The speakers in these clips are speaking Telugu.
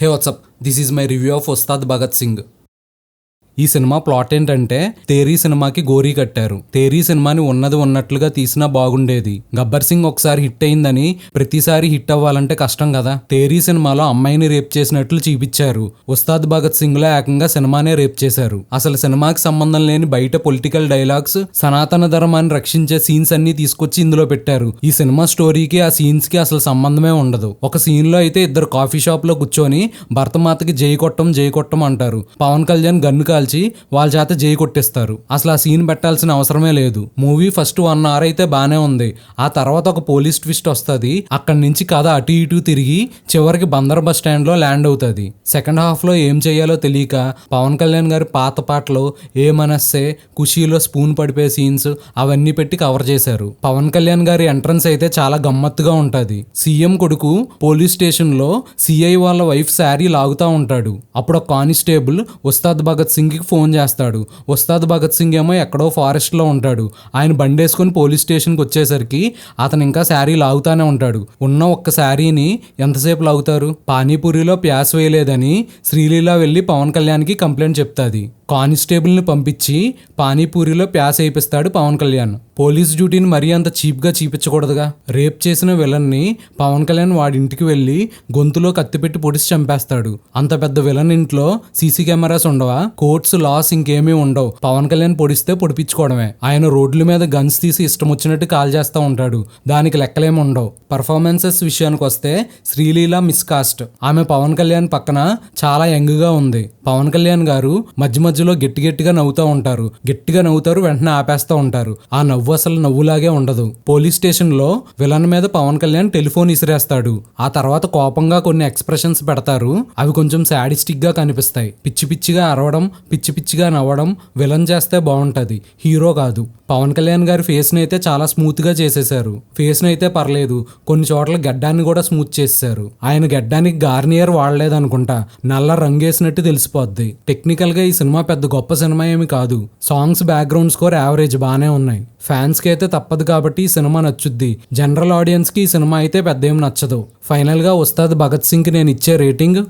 Hey, what's up? This is my review of Ustad Bhagat Singh. ఈ సినిమా ప్లాట్ ఏంటంటే తేరీ సినిమాకి గోరీ కట్టారు. తేరీ సినిమాని ఉన్నది ఉన్నట్లుగా తీసినా బాగుండేది. గబ్బర్ సింగ్ ఒకసారి హిట్ అయిందని ప్రతిసారి హిట్ అవ్వాలంటే కష్టం కదా. తేరీ సినిమాలో అమ్మాయిని రేప్ చేసినట్లు చూపించారు. ఉస్తాద్ భగత్ సింగ్ లో ఏకంగా సినిమానే రేప్ చేశారు. అసలు సినిమాకి సంబంధం లేని బయట పొలిటికల్ డైలాగ్స్, సనాతన ధర్మాన్ని రక్షించే సీన్స్ అన్ని తీసుకొచ్చి ఇందులో పెట్టారు. ఈ సినిమా స్టోరీకి ఆ సీన్స్ కి అసలు సంబంధమే ఉండదు. ఒక సీన్ లో అయితే ఇద్దరు కాఫీ షాప్ లో కూర్చొని భరతమాతకి జై కొట్టం అంటారు. పవన్ కళ్యాణ్ గన్ను కాల్చి వాళ్ళ చేత జై కొట్టిస్తారు. అసలు ఆ సీన్ పెట్టాల్సిన అవసరమే లేదు. మూవీ ఫస్ట్ 1 hour అయితే బానే ఉంది. ఆ తర్వాత ఒక పోలీస్ ట్విస్ట్ వస్తుంది. అక్కడి నుంచి కథ అటు ఇటు తిరిగి చివరికి బందర్ బస్ స్టాండ్ లో ల్యాండ్ అవుతుంది. సెకండ్ హాఫ్ లో ఏం చేయాలో తెలియక పవన్ కళ్యాణ్ గారి పాత పాటలు ఏ మనస్సే, ఖుషీలో స్పూన్ పడిపోయే సీన్స్ అవన్నీ పెట్టి కవర్ చేశారు. పవన్ కళ్యాణ్ గారి ఎంట్రన్స్ అయితే చాలా గమ్మత్తుగా ఉంటది. సీఎం కొడుకు పోలీస్ స్టేషన్ లో సిఐ వాళ్ళ వైఫ్ శారీ లాగుతా ఉంటాడు. అప్పుడు ఒక కానిస్టేబుల్ ఉస్తాద్ భగత్ సింగ్ ఫోన్ చేస్తాడు. ఉస్తాద్ భగత్ సింగ్ ఏమో ఎక్కడో ఫారెస్ట్ లో ఉంటాడు. ఆయన బండేసుకుని పోలీస్ స్టేషన్కి వచ్చేసరికి అతను ఇంకా శారీ లాగుతానే ఉంటాడు. ఉన్న ఒక్క శారీని ఎంతసేపు లాగుతారు? పానీపూరిలో ప్యాస్ వేయలేదని శ్రీలీల వెళ్ళి పవన్ కళ్యాణ్కి కంప్లైంట్ చెప్తాది. కానిస్టేబుల్ని పంపించి పానీపూరిలో ప్యాస్ వేయిస్తాడు పవన్ కళ్యాణ్. పోలీస్ డ్యూటీని మరీ అంత చీప్గా చూపించకూడదుగా. రేప్ చేసిన విలన్ని పవన్ కళ్యాణ్ వాడి ఇంటికి వెళ్ళి గొంతులో కత్తిపెట్టి పొడిచి చంపేస్తాడు. అంత పెద్ద విలన్ ఇంట్లో సీసీ కెమెరాస్ ఉండవా? కోర్ట్స్, లాస్ ఇంకేమీ ఉండవు. పవన్ కళ్యాణ్ పొడిస్తే పొడిపించుకోవడమే. ఆయన రోడ్ల మీద గన్స్ తీసి ఇష్టం వచ్చినట్టు కాల్ చేస్తూ ఉంటాడు. దానికి లెక్కలేమి ఉండవు. పర్ఫార్మెన్సెస్ విషయానికి వస్తే శ్రీలీల మిస్కాస్ట్. ఆమె పవన్ కళ్యాణ్ పక్కన చాలా యంగ్గా ఉంది. పవన్ కళ్యాణ్ గారు మధ్య మధ్యలో గట్టిగా నవ్వుతూ ఉంటారు. వెంటనే ఆపేస్తూ ఉంటారు. ఆ నవ్వు అసలు నవ్వులాగే ఉండదు. పోలీస్ స్టేషన్ లో విలన్ మీద పవన్ కళ్యాణ్ టెలిఫోన్ ఇసిరేస్తాడు. ఆ తర్వాత కోపంగా కొన్ని ఎక్స్ప్రెషన్స్ పెడతారు. అవి కొంచెం సాడిస్టిక్ గా కనిపిస్తాయి. పిచ్చిగా అరవడం, పిచ్చిగా నవ్వడం విలన్ చేస్తే బాగుంటది, హీరో కాదు. పవన్ కళ్యాణ్ గారి ఫేస్ ని అయితే చాలా స్మూత్ గా చేసేశారు. ఫేస్ ని అయితే పర్లేదు, కొన్ని చోట్ల గడ్డాన్ని కూడా స్మూత్ చేసేశారు. ఆయన గడ్డానికి గార్నియర్ వాడలేదనుకుంటా, నల్ల రంగేసినట్టు తెలిసిపోద్ది. టెక్నికల్ గా ఈ సినిమా పెద్ద గొప్ప సినిమా ఏమి కాదు. సాంగ్స్, బ్యాక్గ్రౌండ్ స్కోర్ యావరేజ్ బానే ఉన్నాయి. ఫ్యాన్స్ కి అయితే తప్పదు కాబట్టి ఈ సినిమా నచ్చుద్ది. జనరల్ ఆడియన్స్ కి ఈ సినిమా అయితే పెద్ద ఏం నచ్చదు. ఫైనల్ గా ఉస్తాద్ భగత్ సింగ్ కి నేను ఇచ్చే rating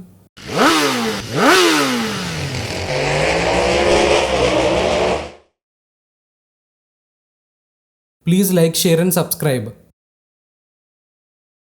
please like, share and subscribe.